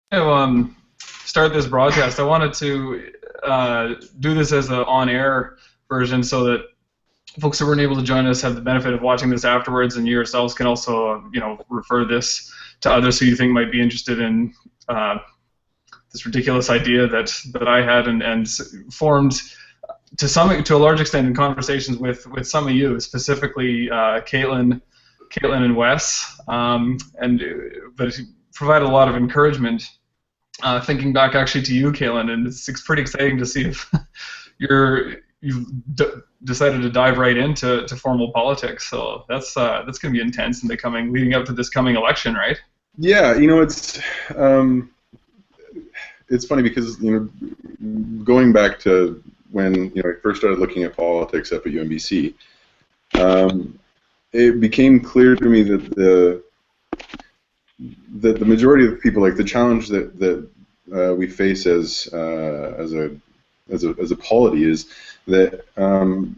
To start this broadcast, I wanted to do this as an on-air version so that folks who weren't able to join us have the benefit of watching this afterwards, and you yourselves can also, refer this to others who you think might be interested in this ridiculous idea that I had and formed to a large extent in conversations with some of you, specifically Caitlin and Wes, but it provided a lot of encouragement. Thinking back actually to you, Caitlin, and it's pretty exciting to see if you've decided to dive right into formal politics. So that's going to be intense in leading up to this coming election, right? Yeah, it's funny because going back to when I first started looking at politics up at UNBC, it became clear to me that the majority of people, like the challenge that we face as a polity, is that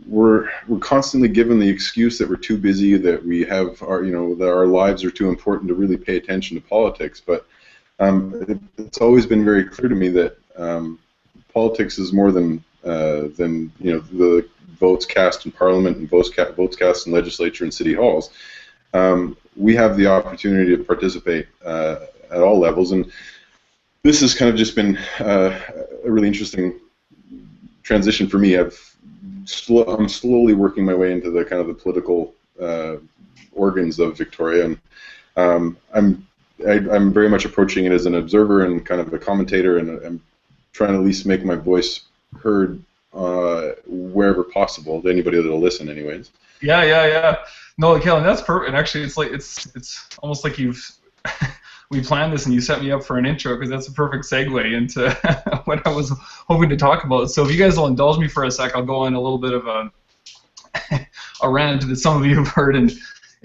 we're constantly given the excuse that we're too busy, that we have that our lives are too important to really pay attention to politics. But it's always been very clear to me that politics is more than the votes cast in Parliament and votes cast in legislature and city halls. We have the opportunity to participate at all levels, and this has kind of just been a really interesting transition for me. I'm slowly working my way into the kind of the political organs of Victoria, and I'm very much approaching it as an observer and kind of a commentator, and I'm trying to at least make my voice heard wherever possible to anybody that'll listen, anyways. Yeah. No, Kellen, that's perfect. And actually, it's almost like we planned this and you set me up for an intro, because that's a perfect segue into what I was hoping to talk about. So if you guys will indulge me for a sec, I'll go in a little bit of a rant that some of you have heard in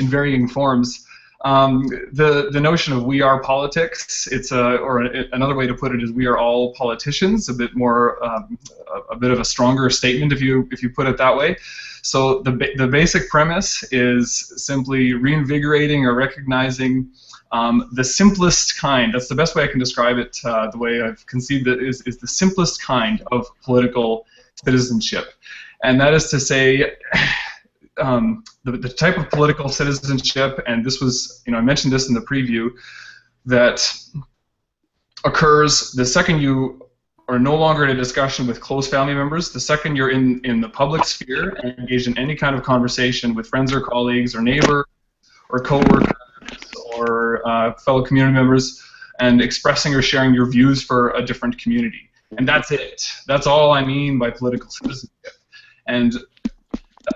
varying forms. The notion of we are politics, another way to put it is we are all politicians, a bit of a stronger statement if you put it that way. So the basic premise is simply reinvigorating or recognizing the simplest kind. That's the best way I can describe it. The way I've conceived it is the simplest kind of political citizenship, and that is to say, the type of political citizenship, and this was, I mentioned this in the preview, that occurs the second you are no longer in a discussion with close family members, the second you're in the public sphere and engaged in any kind of conversation with friends or colleagues or neighbors or coworkers or fellow community members, and expressing or sharing your views for a different community. And that's it. That's all I mean by political citizenship. And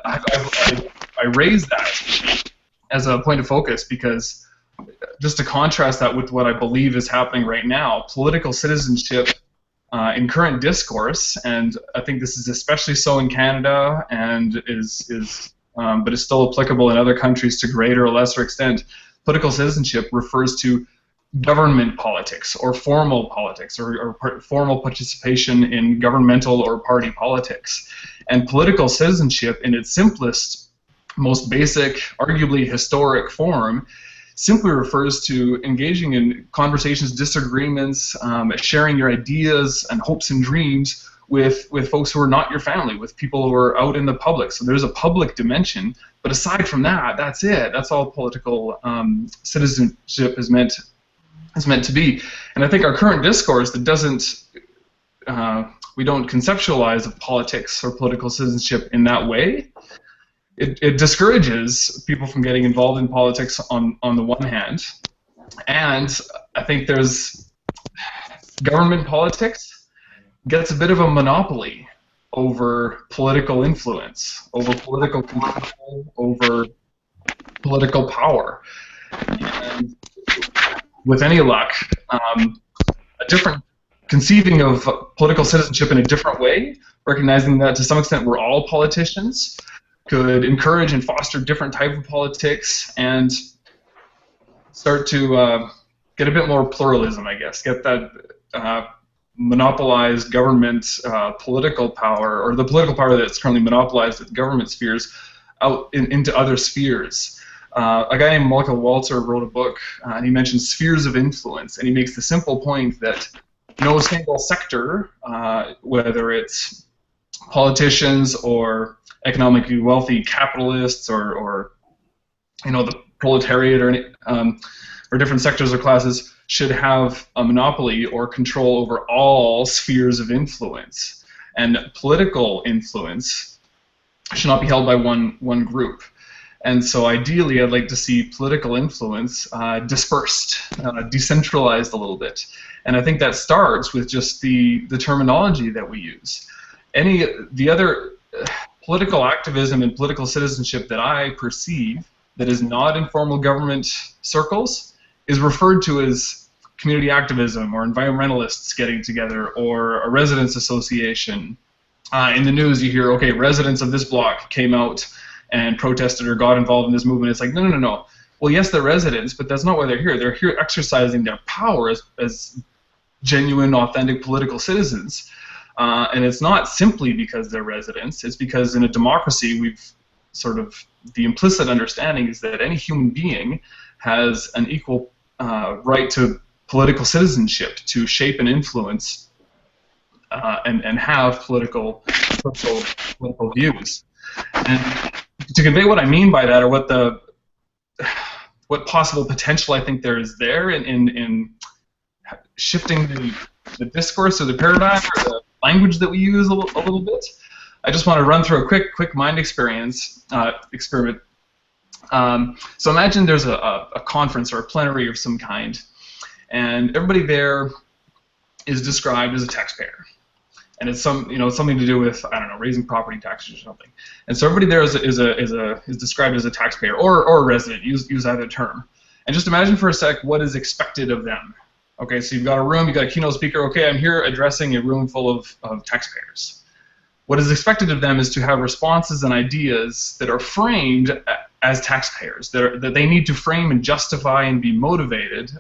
I raise that as a point of focus because, just to contrast that with what I believe is happening right now, political citizenship in current discourse, and I think this is especially so in Canada, and but is still applicable in other countries to greater or lesser extent. Political citizenship refers to government politics or formal politics or formal participation in governmental or party politics. And political citizenship in its simplest, most basic, arguably historic form simply refers to engaging in conversations, disagreements, sharing your ideas and hopes and dreams with folks who are not your family, with people who are out in the public. So there's a public dimension, but aside from that, that's it. That's all political citizenship is meant to be. And I think our current discourse that doesn't, we don't conceptualize politics or political citizenship in that way, it discourages people from getting involved in politics on the one hand. And I think there's government politics gets a bit of a monopoly over political influence, over political control, over political power. And with any luck, conceiving of political citizenship in a different way, recognizing that to some extent we're all politicians, could encourage and foster different type of politics and start to get a bit more pluralism, I guess, get that monopolized government political power, or the political power that's currently monopolized at government spheres, out into other spheres. A guy named Michael Walzer wrote a book, and he mentions spheres of influence, and he makes the simple point that no single sector, whether it's politicians or economically wealthy capitalists or the proletariat or different sectors or classes, should have a monopoly or control over all spheres of influence. And political influence should not be held by one group. And so ideally, I'd like to see political influence dispersed, decentralized a little bit. And I think that starts with just the terminology that we use. The other political activism and political citizenship that I perceive that is not in formal government circles is referred to as community activism or environmentalists getting together or a residents association. In the news you hear, okay, residents of this block came out and protested or got involved in this movement. It's like, no. Well, yes, they're residents, but that's not why they're here. They're here exercising their power as genuine, authentic political citizens. And it's not simply because they're residents. It's because in a democracy, the implicit understanding is that any human being has an equal right to political citizenship, to shape and influence and have political views. And to convey what I mean by that, or what possible potential I think there is there in shifting the discourse or the paradigm or the language that we use a little bit, I just want to run through a quick mind experiment. So imagine there's a conference or a plenary of some kind, and everybody there is described as a taxpayer. And it's something to do with, I don't know, raising property taxes or something. And so everybody there is described as a taxpayer or a resident. Use either term. And just imagine for a sec what is expected of them. Okay, so you've got a room, you've got a keynote speaker. Okay, I'm here addressing a room full of taxpayers. What is expected of them is to have responses and ideas that are framed as taxpayers, that they need to frame and justify and be motivated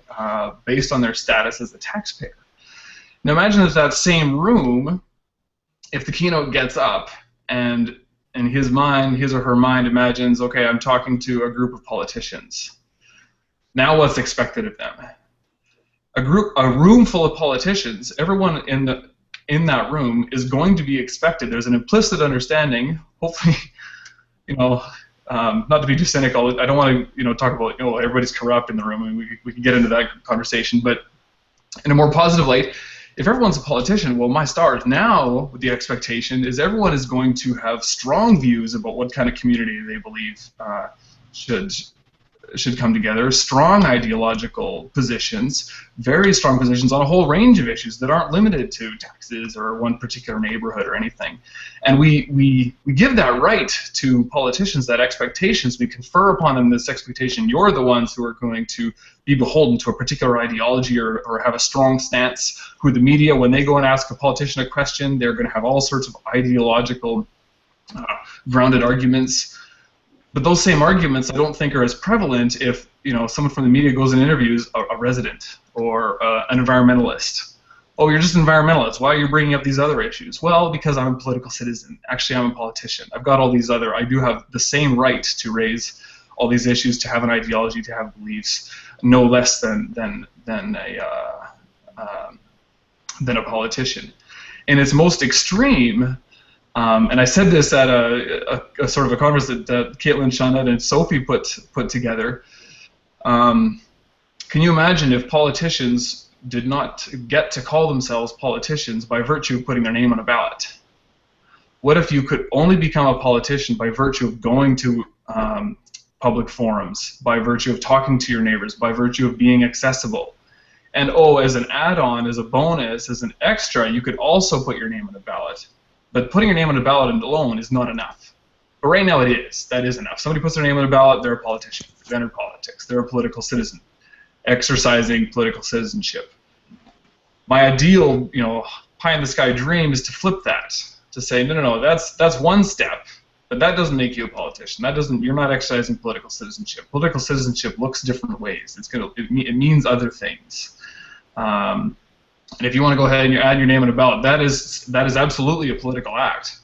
based on their status as a taxpayer. Now imagine if that same room, if the keynote gets up and in his or her mind imagines, okay, I'm talking to a group of politicians. Now what's expected of them? A room full of politicians, everyone in that room is going to be expected. There's an implicit understanding, hopefully, not to be too cynical, I don't want to talk about everybody's corrupt in the room, and we can get into that conversation, but in a more positive light, if everyone's a politician, well, my stars, now the expectation is everyone is going to have strong views about what kind of community they believe should come together, strong ideological positions, very strong positions on a whole range of issues that aren't limited to taxes or one particular neighborhood or anything. And we give that right to politicians, that expectations. We confer upon them this expectation. You're the ones who are going to be beholden to a particular ideology or have a strong stance. Who the media, when they go and ask a politician a question, they're going to have all sorts of ideological grounded arguments. But those same arguments I don't think are as prevalent if someone from the media goes and interviews a resident or an environmentalist. Oh, you're just an environmentalist. Why are you bringing up these other issues? Well, because I'm a political citizen. Actually, I'm a politician. I've got all these other. I do have the same right to raise all these issues, to have an ideology, to have beliefs, no less than a politician. In its most extreme. And I said this at a sort of a conference that Caitlin, Shauna, and Sophie put together. Can you imagine if politicians did not get to call themselves politicians by virtue of putting their name on a ballot? What if you could only become a politician by virtue of going to public forums, by virtue of talking to your neighbors, by virtue of being accessible? And as an add-on, as a bonus, as an extra, you could also put your name on the ballot. But putting your name on a ballot alone is not enough. But right now it is. That is enough. Somebody puts their name on a ballot, they're a politician. They've entered politics. They're a political citizen, exercising political citizenship. My ideal, pie-in-the-sky dream is to flip that, to say, no, that's one step, but that doesn't make you a politician. You're not exercising political citizenship. Political citizenship looks different ways. It means other things. And if you want to go ahead and add your name on a ballot, that is absolutely a political act.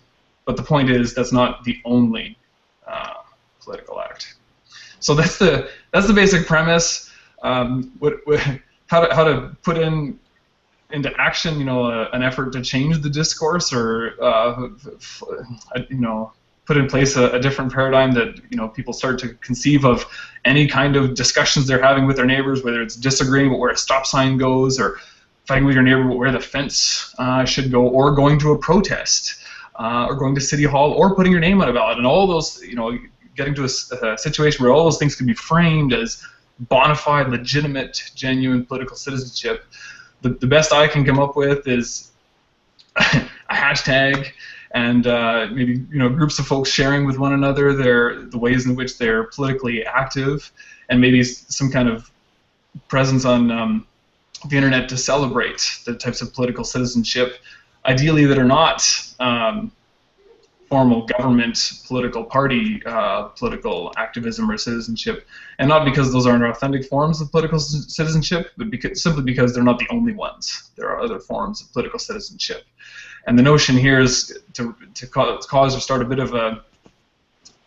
But the point is, that's not the only political act. So that's the basic premise. How to put into action, an effort to change the discourse, or put in place a different paradigm that people start to conceive of any kind of discussions they're having with their neighbors, whether it's disagreeing about where a stop sign goes, or fighting with your neighbor about where the fence should go, or going to a protest, or going to City Hall, or putting your name on a ballot, and all those, getting to a situation where all those things can be framed as bona fide, legitimate, genuine political citizenship. The best I can come up with is a hashtag, and maybe groups of folks sharing with one another the ways in which they're politically active, and maybe some kind of presence on the internet to celebrate the types of political citizenship, ideally that are not formal government, political party, political activism or citizenship, and not because those aren't authentic forms of political citizenship, but simply because they're not the only ones. There are other forms of political citizenship. And the notion here is to cause or start a bit of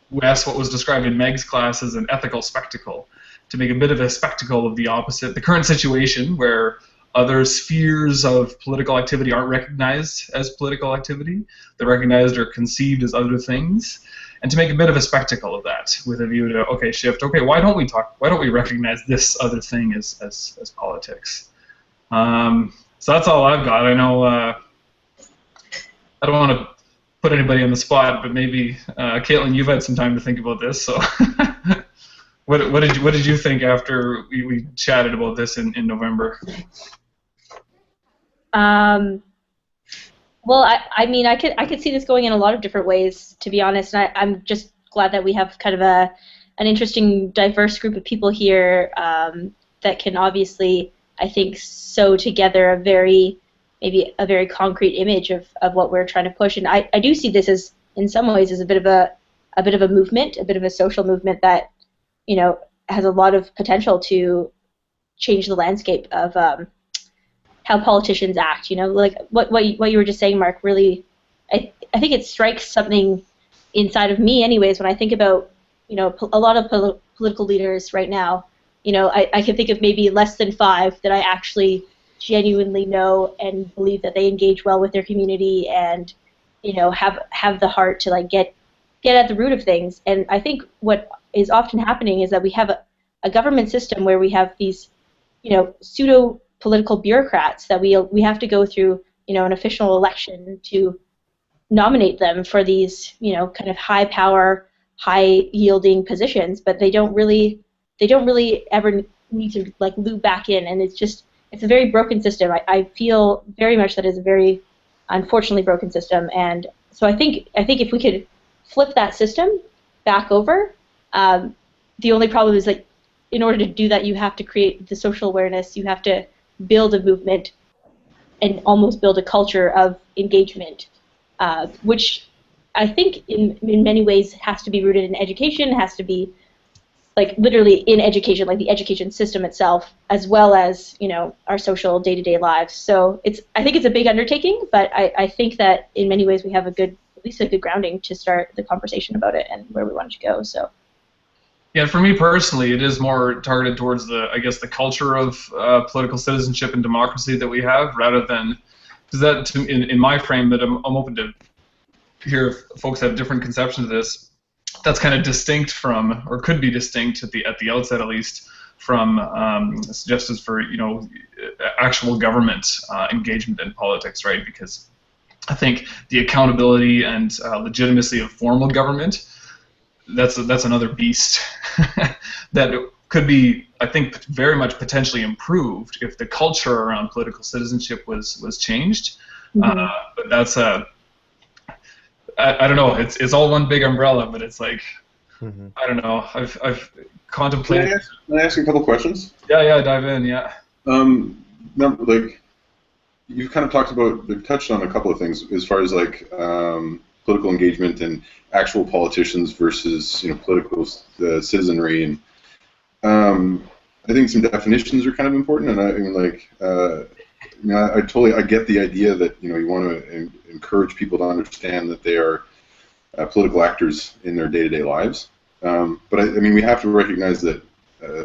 what was described in Meg's class as an ethical spectacle, to make a bit of a spectacle of the opposite, the current situation where other spheres of political activity aren't recognized as political activity. They're recognized or conceived as other things, and to make a bit of a spectacle of that with a view to, why don't we recognize this other thing as politics? So that's all I've got. I know I don't want to put anybody on the spot, but maybe Caitlin, you've had some time to think about this, so what did you think after we chatted about this in November? Well, I mean, I could see this going in a lot of different ways, to be honest. And I'm just glad that we have kind of an interesting, diverse group of people here that can obviously, I think, sew together maybe a very concrete image of what we're trying to push. And I do see this as, in some ways, as a bit of a movement, a bit of a social movement that has a lot of potential to change the landscape of how politicians act. Like what you were just saying, Mark. Really, I think it strikes something inside of me, anyways, when I think about a lot of political leaders right now. I can think of maybe less than 5 that I actually genuinely know and believe that they engage well with their community and have the heart to get at the root of things. And I think what is often happening is that we have a government system where we have these pseudo political bureaucrats that we have to go through an official election to nominate them for these kind of high power, high yielding positions, but they don't really ever need to loop back in, and it's a very broken system. I feel very much that it's a very unfortunately broken system, and so I think if we could flip that system back over, the only problem is that in order to do that, you have to create the social awareness, you have to build a movement and almost build a culture of engagement, which I think in many ways has to be rooted in education, has to be literally in education, the education system itself, as well as our social day-to-day lives. So I think it's a big undertaking, but I think that in many ways we have at least a good grounding to start the conversation about it and where we want to go. So. Yeah, for me personally, it is more targeted towards the culture of political citizenship and democracy that we have, rather than, because that, in my frame, that I'm open to hear if folks have different conceptions of this. That's kind of distinct from, or could be distinct at the outset at least, from suggestions for actual government engagement in politics, right? Because I think the accountability and legitimacy of formal government, that's another beast that could be, I think, very much potentially improved if the culture around political citizenship was changed. Mm-hmm. But that's I don't know. It's all one big umbrella, but it's I don't know. I've contemplated. Can I ask you a couple questions? Yeah, dive in. Yeah. You've kind of touched on a couple of things as far as political engagement and actual politicians versus political citizenry, and I think some definitions are kind of important. And I get the idea that you want to encourage people to understand that they are political actors in their day-to-day lives. But I mean, we have to recognize that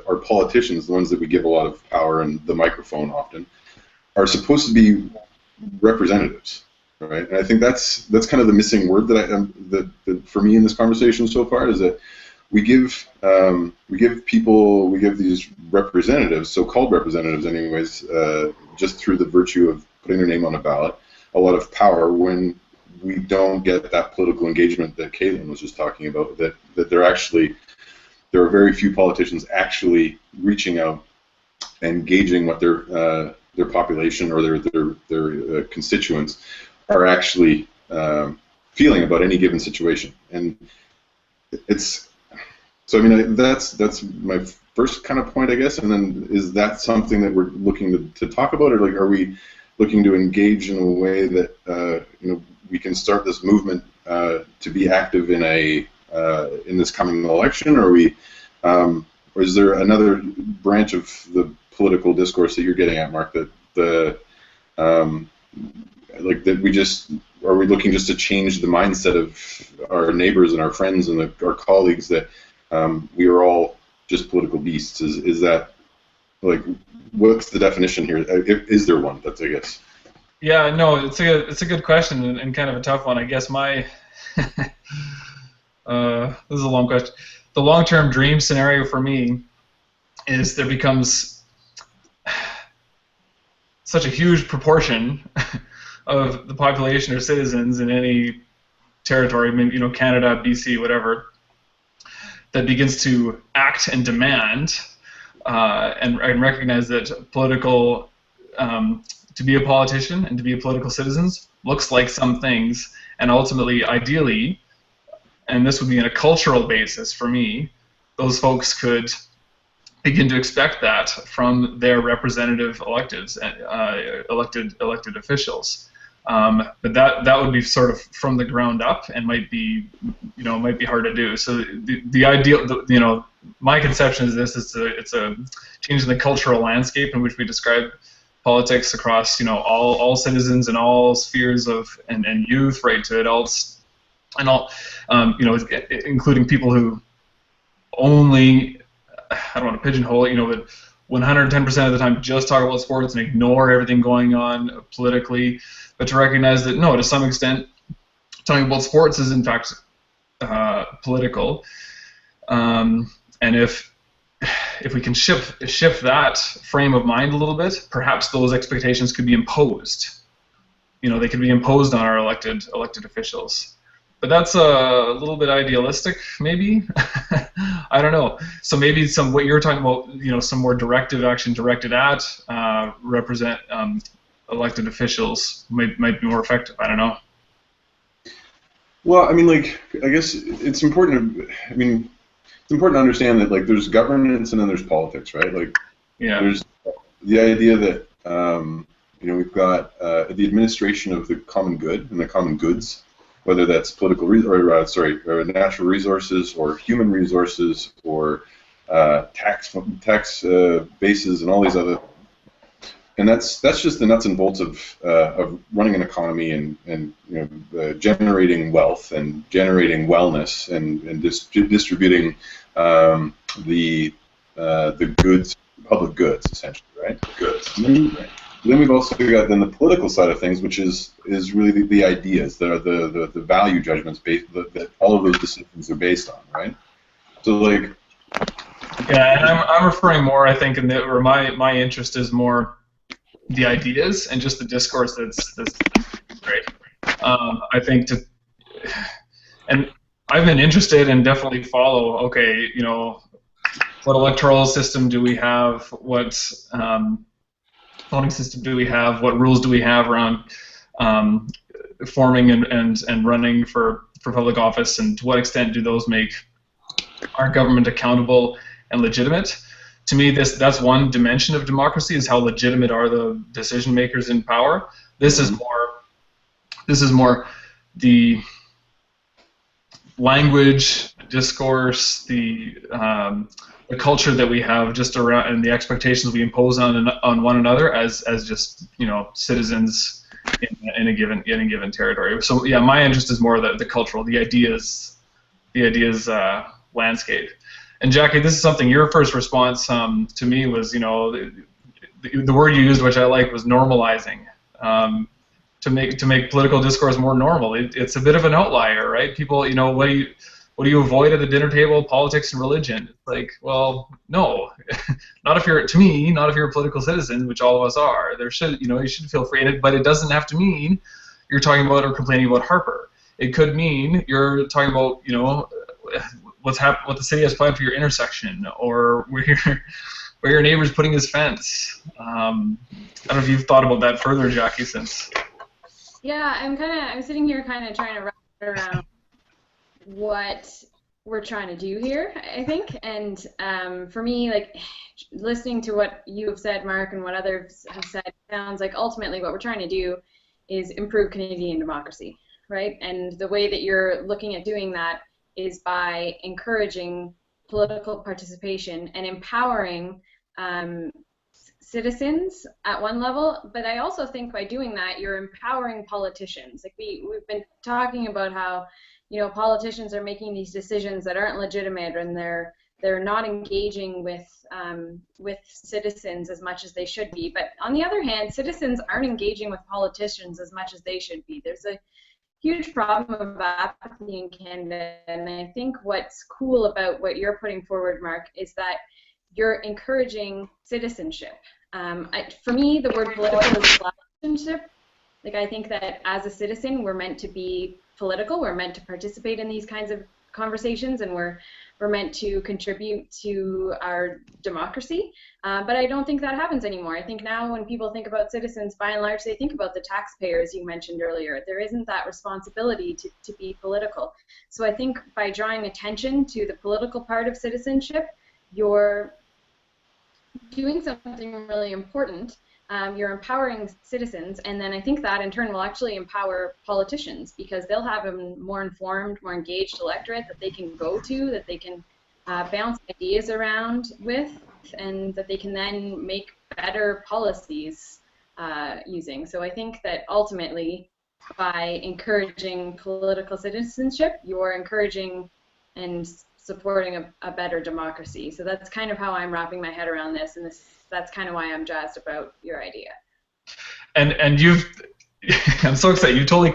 our politicians, the ones that we give a lot of power and the microphone often, are supposed to be representatives, right? And I think that's kind of the missing word that for me in this conversation so far is that we give these representatives, so-called representatives, anyways, just through the virtue of putting their name on a ballot, a lot of power when we don't get that political engagement that Caitlin was just talking about. That there are very few politicians actually reaching out and engaging what their population or their constituents are actually feeling about any given situation. And it's so. I mean, that's my first kind of point, I guess. And then is that something that we're looking to talk about, or like are we looking to engage in a way that we can start this movement to be active in in this coming election, or or is there another branch of the political discourse that you're getting at, Mark? That are we looking just to change the mindset of our neighbors and our friends and our colleagues that we are all just political beasts? Is that like what's the definition here? Is there one? That's I guess. Yeah, no, it's a good question and kind of a tough one. I guess my this is a long question. The long-term dream scenario for me is there becomes such a huge proportion of the population or citizens in any territory, maybe, Canada, BC, whatever, that begins to act and demand and recognize that political to be a politician and to be a political citizen looks like some things, and ultimately, ideally, and this would be on a cultural basis for me, those folks could begin to expect that from their representative elected officials. But that would be sort of from the ground up and might be hard to do. So the ideal, my conception is this: it's a change in the cultural landscape in which we describe politics across all citizens and all spheres of and youth right to adults and all including people who only, I don't want to pigeonhole it, but 110% of the time just talk about sports and ignore everything going on politically, but to recognize that no, to some extent talking about sports is in fact political, and if we can shift that frame of mind a little bit, perhaps those expectations could be imposed. They could be imposed on our elected officials. But that's a little bit idealistic, maybe. I don't know. So maybe what you're talking about, some more directive action directed at represent elected officials might be more effective. I don't know. Well, I mean, I guess it's important to understand that there's governance and then there's politics, right? There's the idea that we've got the administration of the common good and the common goods, whether that's political or natural resources or human resources or tax bases and all these other. And that's just the nuts and bolts of running an economy and generating wealth and generating wellness and distributing the goods, public goods, essentially, right? Goods. Then we've also got the political side of things, which is really the ideas, the value judgments that all of those decisions are based on, right? So yeah, and I'm referring more, I think, or my interest is more the ideas and just the discourse that's great. I think and I've been interested and definitely follow. Okay, what electoral system do we have? What voting system do we have? What rules do we have around forming and running for public office? And to what extent do those make our government accountable and legitimate? To me, that's one dimension of democracy, is how legitimate are the decision makers in power. This is more the language, discourse, the culture that we have just around, and the expectations we impose on one another as just citizens in a given territory. So yeah, my interest is more the cultural, the ideas landscape. And Jackie, this is something, your first response to me was, you know, the word you used, which I like, was normalizing. To make political discourse more normal. It's a bit of an outlier, right? People, you know, what do you avoid at the dinner table? Politics and religion. It's like, well, no, not if you're, to me, not if you're a political citizen, which all of us are. There should, you know, you should feel free, but it doesn't have to mean you're talking about or complaining about Harper. It could mean you're talking about, you know, what the city has planned for your intersection, or where your neighbor's putting his fence. I don't know if you've thought about that further, Jackie, since. Yeah, I'm sitting here kind of trying to wrap it around what we're trying to do here, I think. And for me, like, listening to what you have said, Mark, and what others have said, sounds like ultimately what we're trying to do is improve Canadian democracy, right? And the way that you're looking at doing that is by encouraging political participation and empowering citizens at one level, but I also think by doing that you're empowering politicians. Like we've been talking about how, you know, politicians are making these decisions that aren't legitimate, and they're not engaging with citizens as much as they should be. But on the other hand, citizens aren't engaging with politicians as much as they should be. There's a huge problem of apathy in Canada, and I think what's cool about what you're putting forward, Mark, is that you're encouraging citizenship. For me, the word political is citizenship. Like, I think that as a citizen, we're meant to be political. We're meant to participate in these kinds of conversations, and we're meant to contribute to our democracy. But I don't think that happens anymore. I think now when people think about citizens, by and large, they think about the taxpayers you mentioned earlier. There isn't that responsibility to be political. So I think by drawing attention to the political part of citizenship, you're doing something really important. You're empowering citizens, and then I think that in turn will actually empower politicians, because they'll have a more informed, more engaged electorate that they can go to, that they can bounce ideas around with, and that they can then make better policies using. So I think that ultimately, by encouraging political citizenship, you're encouraging and supporting a better democracy. So that's kind of how I'm wrapping my head around this, and that's kind of why I'm jazzed about your idea. And you've, I'm so excited. You totally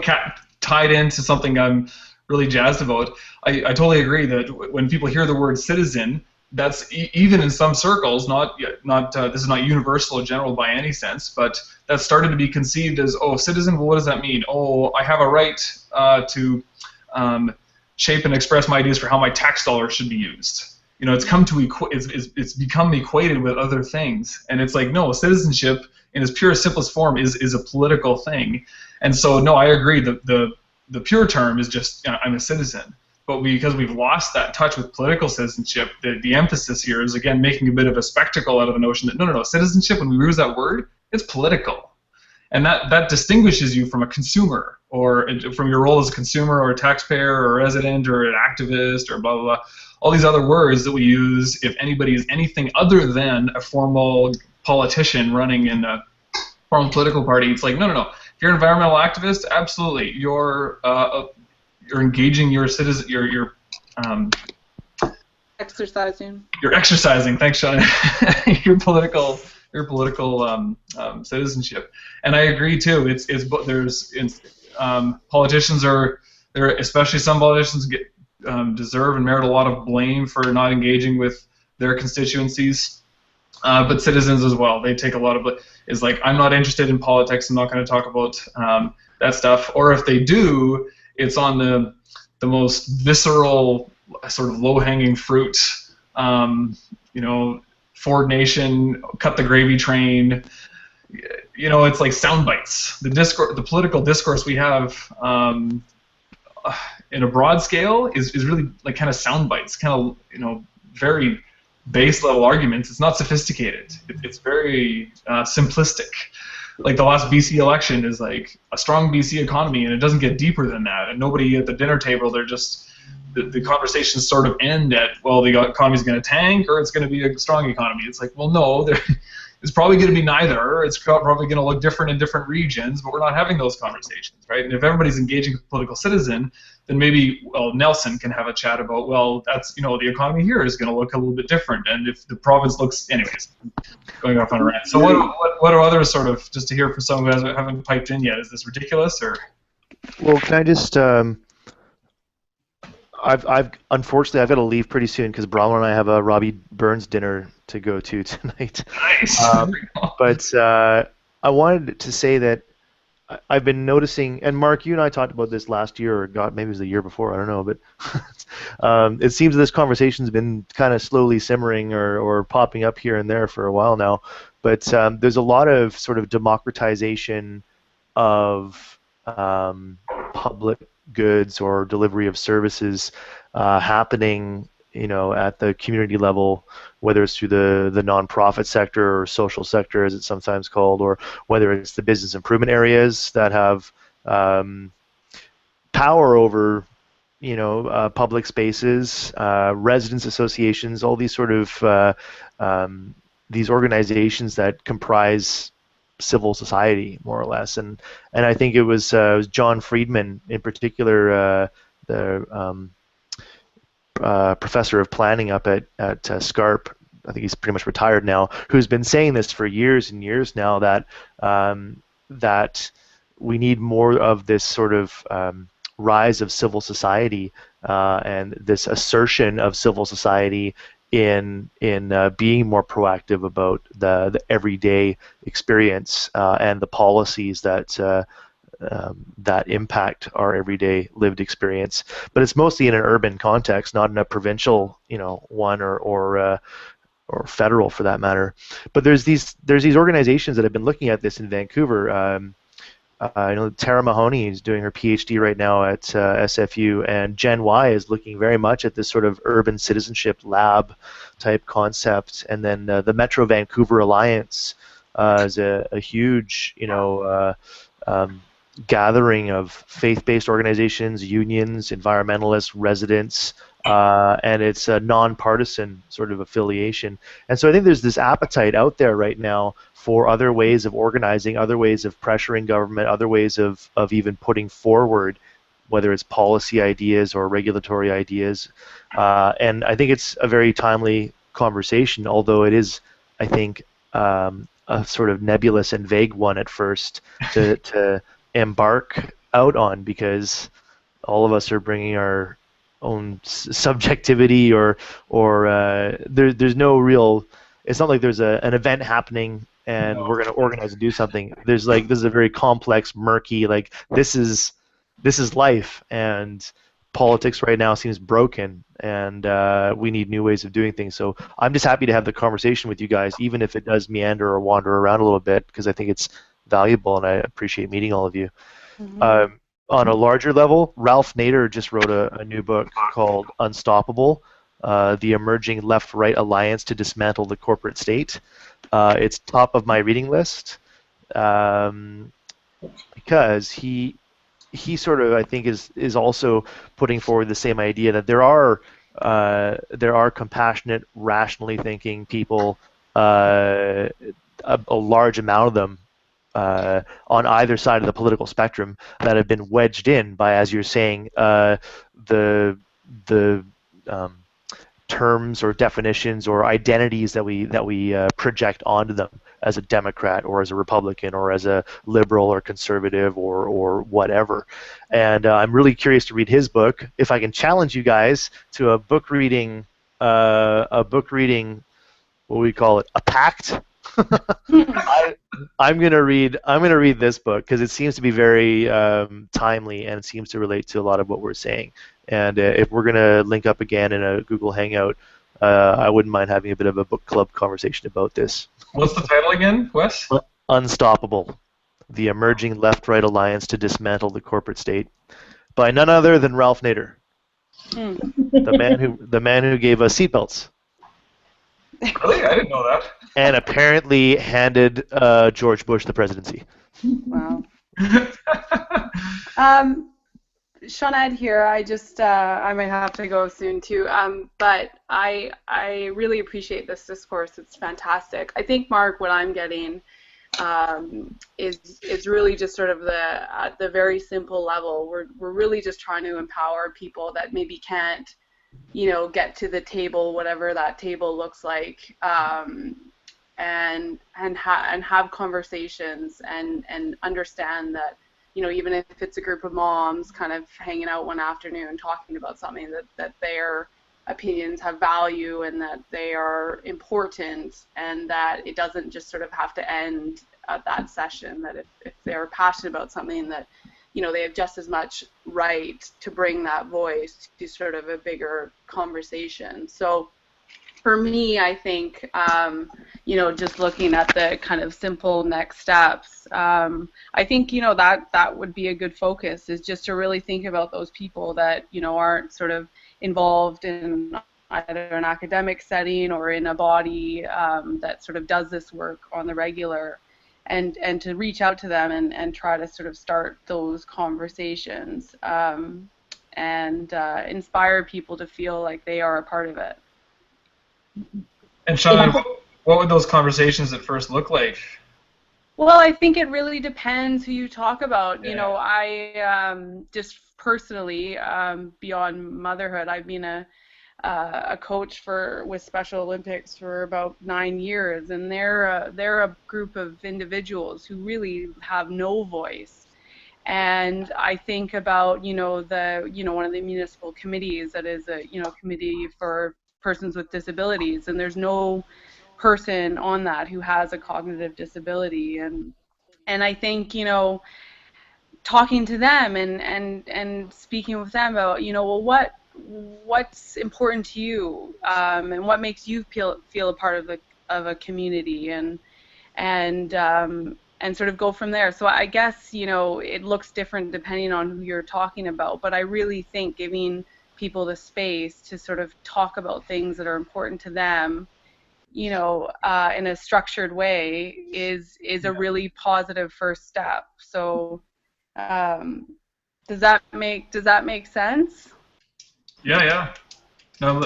tied into something I'm really jazzed about. I totally agree that when people hear the word citizen, that's even in some circles, this is not universal or general by any sense, but that started to be conceived as, oh, citizen. Well, what does that mean? Oh, I have a right to shape and express my ideas for how my tax dollars should be used. You know, it's come to it's become equated with other things, and it's like, no, citizenship in its purest, simplest form is a political thing. And so, no, I agree. The pure term is just, you know, I'm a citizen. But because we've lost that touch with political citizenship, the emphasis here is, again, making a bit of a spectacle out of the notion that no, citizenship, when we use that word, it's political. And that distinguishes you from a consumer, or from your role as a consumer or a taxpayer or a resident or an activist or blah, blah, blah. All these other words that we use if anybody is anything other than a formal politician running in a formal political party. It's like, no. If you're an environmental activist, absolutely. You're engaging your citizen, you're exercising. You're exercising. Thanks, Sean. your political citizenship, and I agree too. Politicians are there, especially some politicians deserve and merit a lot of blame for not engaging with their constituencies, but citizens as well. They take a lot of it. Is like, I'm not interested in politics. I'm not going to talk about that stuff. Or if they do, it's on the most visceral, sort of low-hanging fruit. You know, Ford Nation, cut the gravy train. You know, it's like sound bites. The political discourse we have in a broad scale is really like kind of sound bites, kind of, you know, very base level arguments. It's not sophisticated. It's very simplistic. Like the last BC election is like a strong BC economy, and it doesn't get deeper than that. And nobody at the dinner table, they're just the conversations sort of end at, well, the economy's going to tank or it's going to be a strong economy. It's like, well, no, is probably going to be neither. It's probably going to look different in different regions, but we're not having those conversations, right? And if everybody's engaging with political citizen, then maybe, well, Nelson can have a chat about, well, that's, the economy here is going to look a little bit different, and if the province looks, anyways, going off on a rant. So what are others sort of, just to hear from someone who haven't piped in yet, is this ridiculous, or? Well, can I just, unfortunately I've got to leave pretty soon because Bronwyn and I have a Robbie Burns dinner to go to tonight. Nice. But I wanted to say that I've been noticing, and Mark, you and I talked about this last year, or God, maybe it was the year before, I don't know, but it seems this conversation's been kind of slowly simmering or popping up here and there for a while now. But there's a lot of sort of democratization of public goods or delivery of services happening, at the community level, whether it's through the nonprofit sector or social sector, as it's sometimes called, or whether it's the business improvement areas that have power over, public spaces, residents associations, all these sort of these organizations that comprise civil society, more or less. And I think it was John Friedman in particular, the professor of planning up at SCARP, I think he's pretty much retired now, who's been saying this for years and years now, that that we need more of this sort of rise of civil society and this assertion of civil society in being more proactive about the everyday experience and the policies that that impact our everyday lived experience. But it's mostly in an urban context, not in a provincial, one or federal for that matter. But there's these organizations that have been looking at this in Vancouver. I know Tara Mahoney is doing her PhD right now at SFU, and Gen Y is looking very much at this sort of urban citizenship lab type concept. And then the Metro Vancouver Alliance is a huge, gathering of faith-based organizations, unions, environmentalists, residents, and it's a nonpartisan sort of affiliation. And so I think there's this appetite out there right now for other ways of organizing, other ways of pressuring government, other ways of even putting forward, whether it's policy ideas or regulatory ideas. And I think it's a very timely conversation, although it is, I think, a sort of nebulous and vague one at first to embark out on, because all of us are bringing our own subjectivity, or there's no real. It's not like there's an event happening and we're going to organize and do something. There's this is a very complex, murky, this is life, and politics right now seems broken, and we need new ways of doing things. So I'm just happy to have the conversation with you guys, even if it does meander or wander around a little bit, because I think it's valuable, and I appreciate meeting all of you. Mm-hmm. On a larger level, Ralph Nader just wrote a new book called Unstoppable, The Emerging Left-Right Alliance to Dismantle the Corporate State. It's top of my reading list because he sort of, I think, is also putting forward the same idea that there are compassionate, rationally thinking people, a large amount of them, on either side of the political spectrum, that have been wedged in by, as you're saying, the terms or definitions or identities that we project onto them as a Democrat or as a Republican or as a liberal or conservative or whatever. And I'm really curious to read his book. If I can challenge you guys to a book reading, what we call it, a pact. I'm gonna read this book because it seems to be very timely, and it seems to relate to a lot of what we're saying. And if we're gonna link up again in a Google Hangout, I wouldn't mind having a bit of a book club conversation about this. What's the title again, Wes? Unstoppable: The Emerging Left-Right Alliance to Dismantle the Corporate State, by none other than Ralph Nader, the man who gave us seatbelts. Really? I didn't know that. And apparently handed George Bush the presidency. Wow. Shawnette here. I just I might have to go soon too. But I really appreciate this discourse. It's fantastic. I think, Mark, what I'm getting is really just sort of at the very simple level. We're really just trying to empower people that maybe can't, get to the table, whatever that table looks like, and have conversations and understand that, even if it's a group of moms kind of hanging out one afternoon talking about something, that their opinions have value and that they are important, and that it doesn't just sort of have to end at that session, that if they're passionate about something, that they have just as much right to bring that voice to sort of a bigger conversation. So for me, I think, just looking at the kind of simple next steps, I think, that would be a good focus, is just to really think about those people that, aren't sort of involved in either an academic setting or in a body that sort of does this work on the regular, and to reach out to them and try to sort of start those conversations and inspire people to feel like they are a part of it. And Sean, what would those conversations at first look like? Well, I think it really depends who you talk about. Yeah. I just personally, beyond motherhood, I've been a coach with Special Olympics for about 9 years, and they're a group of individuals who really have no voice. And I think about one of the municipal committees that is a committee for persons with disabilities, and there's no person on that who has a cognitive disability, and I think talking to them and speaking with them about well, what's important to you, and what makes you feel a part of a community, and sort of go from there. So I guess it looks different depending on who you're talking about, but I really think giving people the space to sort of talk about things that are important to them, in a structured way is a really positive first step. So does that make sense? Yeah. No,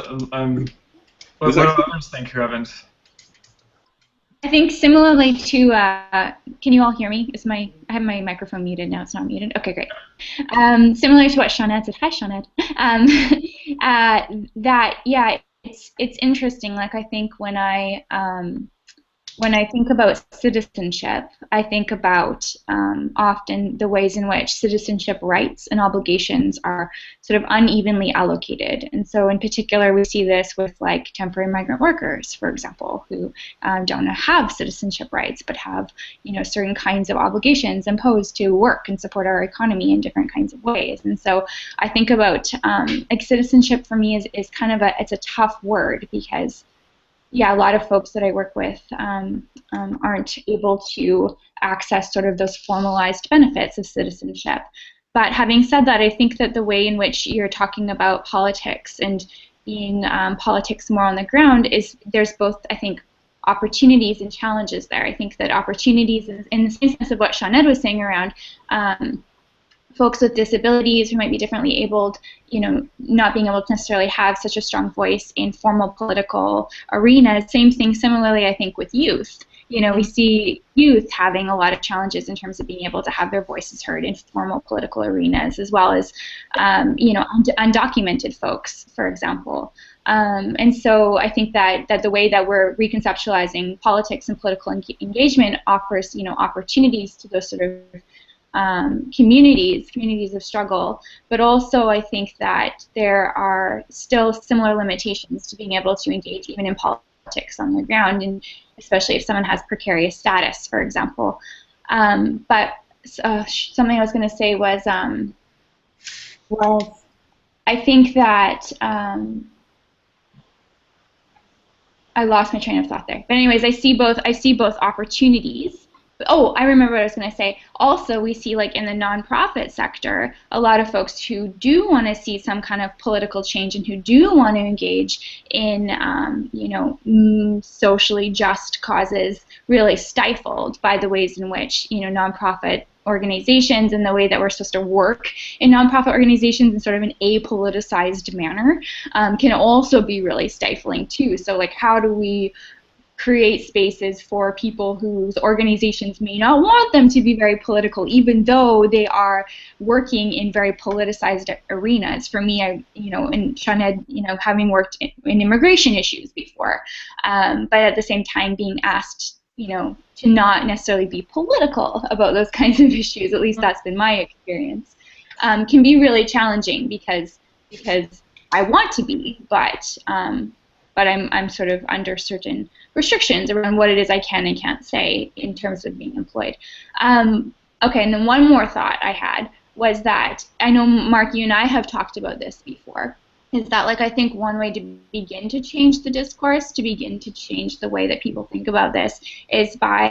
what do others think who haven't? I think similarly to, can you all hear me? I have my microphone muted now. It's not muted. Okay, great. Similar to what Shawnette said. Hi, Shawnette. It's interesting. Like, I think when I think about citizenship, I think about often the ways in which citizenship rights and obligations are sort of unevenly allocated. And so in particular, we see this with like temporary migrant workers, for example, who don't have citizenship rights but have certain kinds of obligations imposed to work and support our economy in different kinds of ways. And so I think about like citizenship for me is kind of it's a tough word, because a lot of folks that I work with aren't able to access sort of those formalized benefits of citizenship. But having said that, I think that the way in which you're talking about politics and being politics more on the ground there's both, I think, opportunities and challenges there. I think that opportunities, in the same sense of what Shawnette was saying around folks with disabilities who might be differently abled, not being able to necessarily have such a strong voice in formal political arenas. Same thing similarly, I think, with youth. We see youth having a lot of challenges in terms of being able to have their voices heard in formal political arenas, as well as, undocumented folks, for example. And so I think that the way that we're reconceptualizing politics and political engagement offers, opportunities to those sort of communities of struggle, but also I think that there are still similar limitations to being able to engage even in politics on the ground, and especially if someone has precarious status, for example. But something I was going to say was I think that I lost my train of thought there. But anyways, I see both opportunities. Oh, I remember what I was going to say. Also, we see, like, in the nonprofit sector, a lot of folks who do want to see some kind of political change and who do want to engage in, socially just causes, really stifled by the ways in which, nonprofit organizations and the way that we're supposed to work in nonprofit organizations in sort of an apoliticized manner can also be really stifling too. So like, how do we create spaces for people whose organizations may not want them to be very political, even though they are working in very politicized arenas? For me, and Sinead, having worked in immigration issues before, but at the same time being asked, to not necessarily be political about those kinds of issues, at least that's been my experience, can be really challenging because I want to be, but I'm sort of under certain restrictions around what it is I can and can't say in terms of being employed. Okay, and then one more thought I had was that, I know, Mark, you and I have talked about this before, is that, like, I think one way to begin to change the discourse, to begin to change the way that people think about this, is by,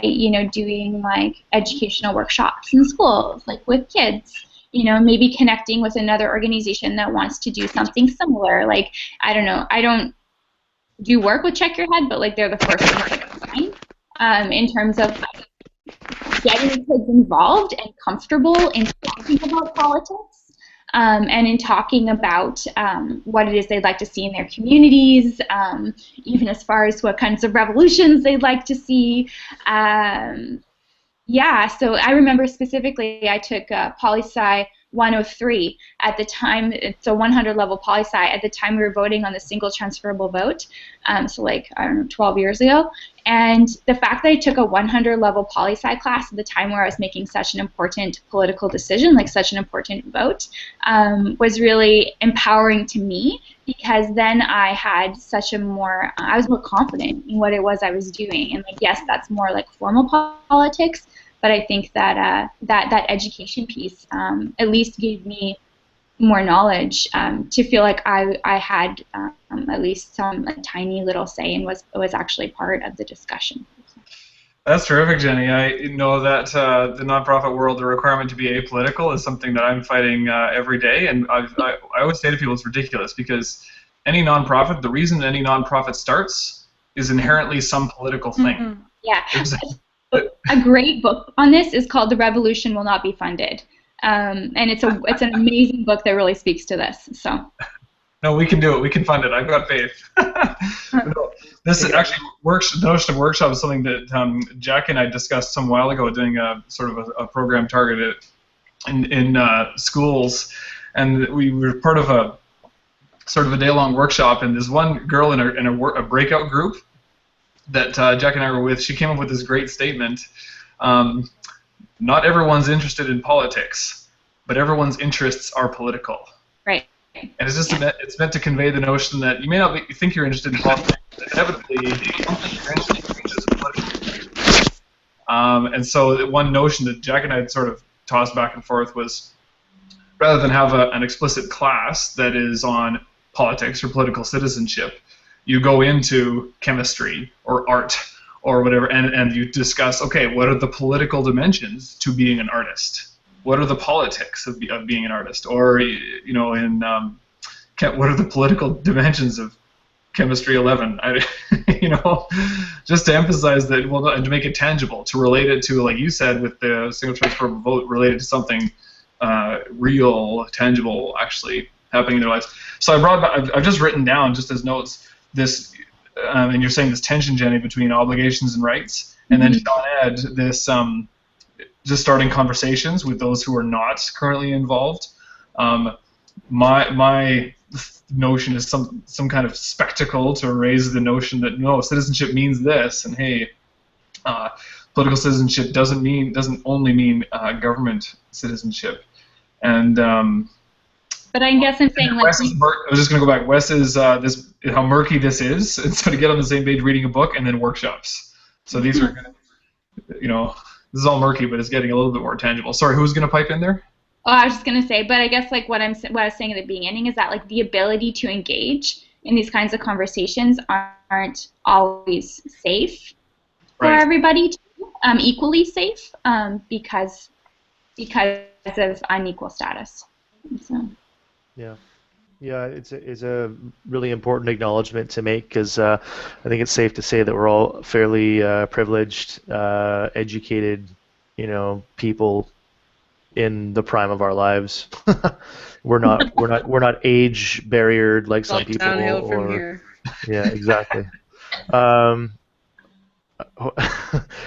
doing, like, educational workshops in schools, like, with kids. Maybe connecting with another organization that wants to do something similar. Like, I don't know, I don't do work with Check Your Head, but like they're the first ones that I find in terms of getting kids involved and comfortable in talking about politics and in talking about what it is they'd like to see in their communities, even as far as what kinds of revolutions they'd like to see. Yeah, so I remember specifically I took poli-sci 103 at the time. It's a 100 level poli-sci. At the time we were voting on the single transferable vote, so like, I don't know, 12 years ago. And the fact that I took a 100 level poli-sci class at the time where I was making such an important political decision, like such an important vote, was really empowering to me, because then I had such a more, I was more confident in what it was I was doing. And like, yes, that's more like formal politics, but I think that that education piece at least gave me more knowledge to feel like I had at least some tiny little say and was actually part of the discussion. That's terrific, Jenny. I know that the nonprofit world, the requirement to be apolitical is something that I'm fighting every day, and I always say to people it's ridiculous, because any nonprofit, the reason any nonprofit starts is inherently some political thing. Mm-hmm. Yeah. A great book on this is called The Revolution Will Not Be Funded. And it's an amazing book that really speaks to this. So. No, we can do it. We can fund it. I've got faith. This is actually the notion of workshop is something that Jack and I discussed some while ago, doing a sort of a program targeted in schools, and we were part of a sort of a day-long workshop. And there's one girl in a breakout group that Jack and I were with. She came up with this great statement. Not everyone's interested in politics, but everyone's interests are political. Right. And it's just it's meant to convey the notion that you may not think you're interested in politics, but inevitably something you're interested in is political. And so one notion that Jack and I had sort of tossed back and forth was, rather than have an explicit class that is on politics or political citizenship, you go into chemistry or art or whatever, and you discuss, okay, what are the political dimensions to being an artist? What are the politics of being an artist? Or, what are the political dimensions of Chemistry 11? Just to emphasize that, and to make it tangible, to relate it to, like you said, with the single transferable vote, related to something real, tangible, actually happening in their lives. So I've just written down, just as notes, this, and you're saying this tension, Jenny, between obligations and rights, and then Sean Ed, this just starting conversations with those who are not currently involved. My notion is some kind of spectacle to raise the notion that no, citizenship means this, and hey, political citizenship doesn't only mean government citizenship, and. But I guess I'm saying, like, I was just going to go back. Wes is this how murky this is, and so to get on the same page, reading a book and then workshops. So these are, this is all murky, but it's getting a little bit more tangible. Sorry, who was going to pipe in there? Oh, I was just going to say, but I guess like what I was saying at the beginning is that like the ability to engage in these kinds of conversations aren't always safe for everybody, equally safe, because of unequal status. So. Yeah, it's a really important acknowledgement to make, because I think it's safe to say that we're all fairly privileged, educated, people in the prime of our lives. we're not age barriered like some All people. downhill from Or here. yeah, exactly. Um,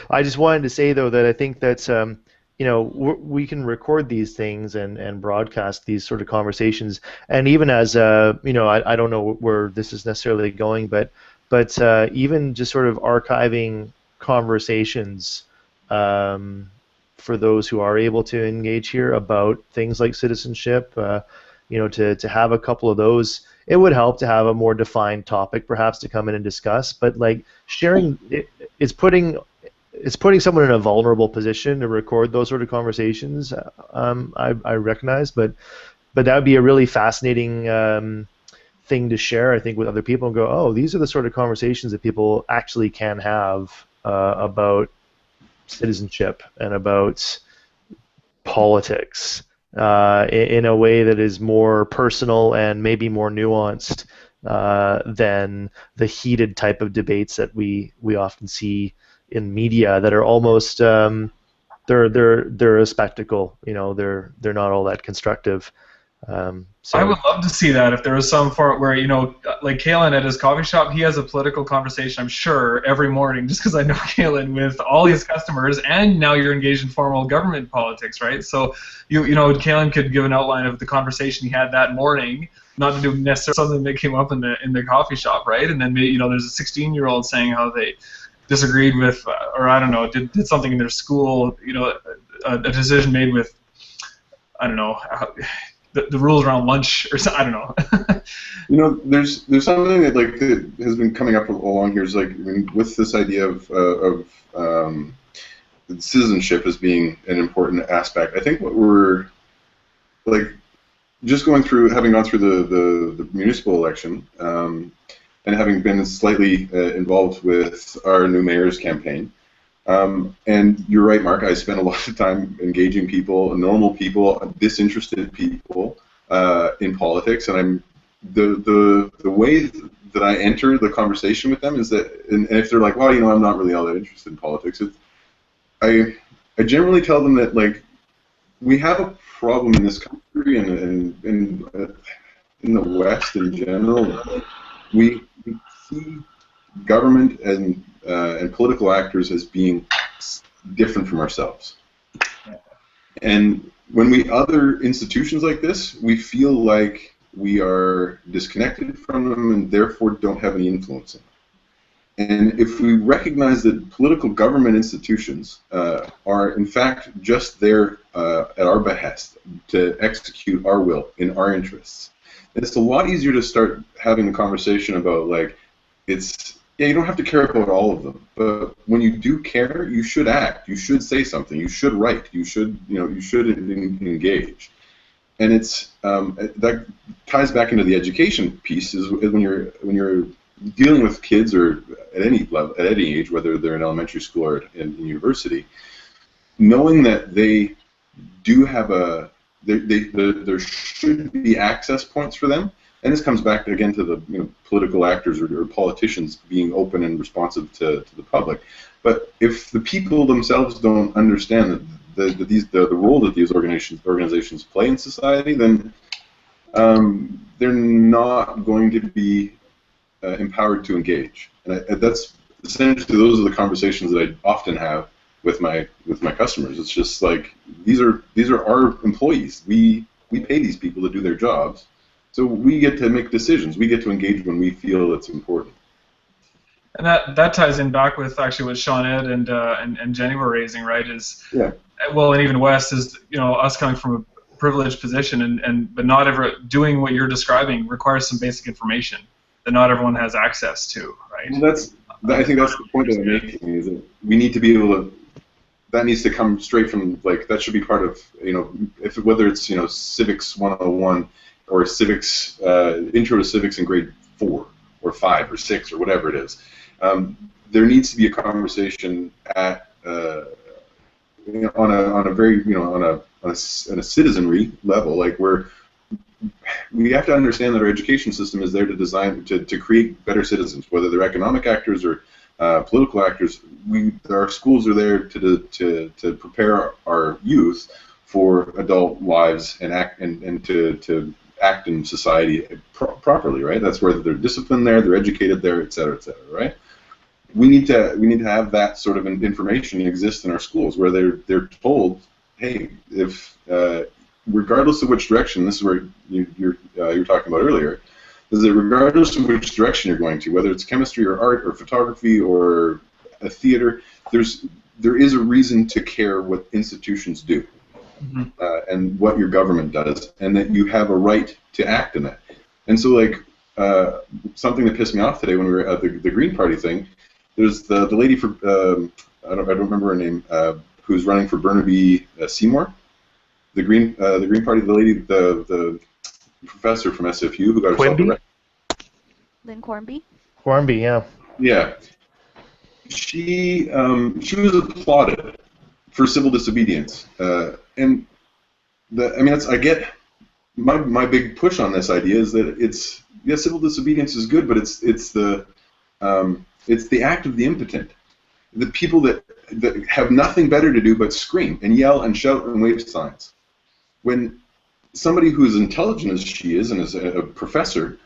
I just wanted to say though that I think that we can record these things and broadcast these sort of conversations, and even as I don't know where this is necessarily going, but even just sort of archiving conversations for those who are able to engage here about things like citizenship, to have a couple of those. It would help to have a more defined topic, perhaps, to come in and discuss. But like sharing, it's putting someone in a vulnerable position to record those sort of conversations. I recognize, but that would be a really fascinating thing to share, I think, with other people and go, oh, these are the sort of conversations that people actually can have about citizenship and about politics in a way that is more personal and maybe more nuanced than the heated type of debates that we often see in media that are almost they're a spectacle. They're not all that constructive. I would love to see that if there was some part where, like Kalen at his coffee shop, he has a political conversation, I'm sure, every morning, just because I know Kalen, with all his customers, and now you're engaged in formal government politics, right? So, Kalen could give an outline of the conversation he had that morning, not to do necessarily something that came up in the coffee shop, right? And then maybe, there's a 16-year-old saying how they disagreed with, or I don't know, did something in their school, a decision made with, I don't know, the rules around lunch or something. I don't know. There's something that has been coming up along here is with this idea of citizenship as being an important aspect. I think what we're just having gone through the municipal election and having been slightly involved with our new mayor's campaign. And you're right, Mark. I spent a lot of time engaging people, normal people, disinterested people in politics, and the way that I enter the conversation with them is that, and if they're like, well, I'm not really all that interested in politics, I generally tell them that we have a problem in this country and in the West in general. We see government and political actors as being different from ourselves. And when we other institutions like this, we feel like we are disconnected from them and therefore don't have any influence in them. And if we recognize that political government institutions are in fact just there at our behest to execute our will in our interests, it's a lot easier to start having a conversation about you don't have to care about all of them, but when you do care, you should act. You should say something. You should write. You should engage. And that ties back into the education piece. Is when you're dealing with kids or at any level, at any age, whether they're in elementary school or in university, knowing that they do have there should be access points for them. And this comes back again to the political actors or politicians being open and responsive to the public. But if the people themselves don't understand the role that these organizations play in society, then they're not going to be empowered to engage. And that's essentially, those are the conversations that I often have with my customers. It's just these are our employees. We pay these people to do their jobs. So we get to make decisions. We get to engage when we feel it's important. And that ties in back with actually what Sean Ed and Jenny were raising, right? Well, and even Wes is us coming from a privileged position, but not ever doing what you're describing requires some basic information that not everyone has access to, right? Well, I think that's the point that I'm making, is that we need to be able to. That needs to come straight from that should be part of whether it's Civics 101. Or civics, intro to civics in grade 4 or 5 or 6 or whatever it is. There needs to be a conversation at on a very on a citizenry level, where we have to understand that our education system is there to design to create better citizens, whether they're economic actors or political actors. Our schools are there to prepare our youth for adult lives and act and to act in society properly, right? That's where they're disciplined there, they're educated there, et cetera, right? We need to have that sort of information exist in our schools where they're told, hey, if regardless of which direction, this is where you were talking about earlier, is that regardless of which direction you're going to, whether it's chemistry or art or photography or a theater, there is a reason to care what institutions do. Mm-hmm. And what your government does, and that you have a right to act in that. And so, like, something that pissed me off today when we were at the Green Party thing, there's the lady for I don't remember her name, who's running for Burnaby Seymour, the Green Party, the lady, the professor from SFU who got herself arrested. Lynn Cornby. Cornby, yeah. Yeah. She was applauded for civil disobedience, and I get my big push on this idea is that civil disobedience is good, but it's the act of the impotent, the people that have nothing better to do but scream and yell and shout and wave signs. When somebody who is intelligent as she is and is a professor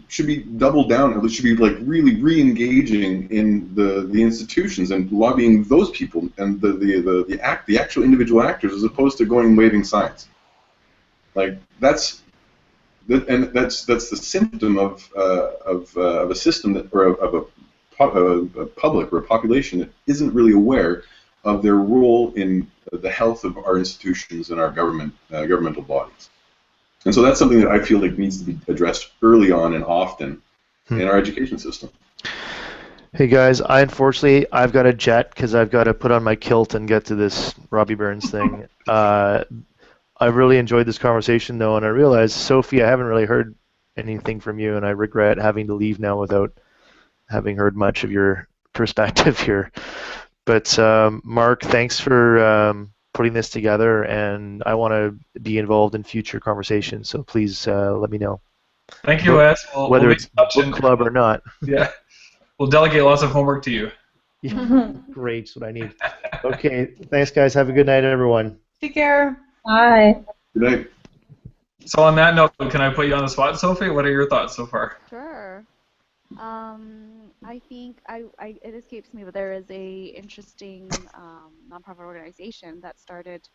should be doubled down, should be like really re-engaging in the institutions and lobbying those people and the actual individual actors, as opposed to going and waving signs. Like that's the symptom of a system that, or of a public or a population that isn't really aware of their role in the health of our institutions and our governmental bodies. And so that's something that I feel like needs to be addressed early on and often in our education system. Hey guys, unfortunately I've got a jet because I've got to put on my kilt and get to this Robbie Burns thing. I really enjoyed this conversation though, and I realized, Sophie, I haven't really heard anything from you, and I regret having to leave now without having heard much of your perspective here. But Mark, thanks for putting this together, and I want to be involved in future conversations, so please let me know. Thank you, Wes. Whether it's book club or not. Yeah, we'll delegate lots of homework to you. Yeah, great, that's what I need. Okay, thanks guys. Have a good night, everyone. Take care. Bye. Good night. So on that note, can I put you on the spot, Sophie? What are your thoughts so far? Sure. I think it escapes me, but there is a interesting nonprofit organization that started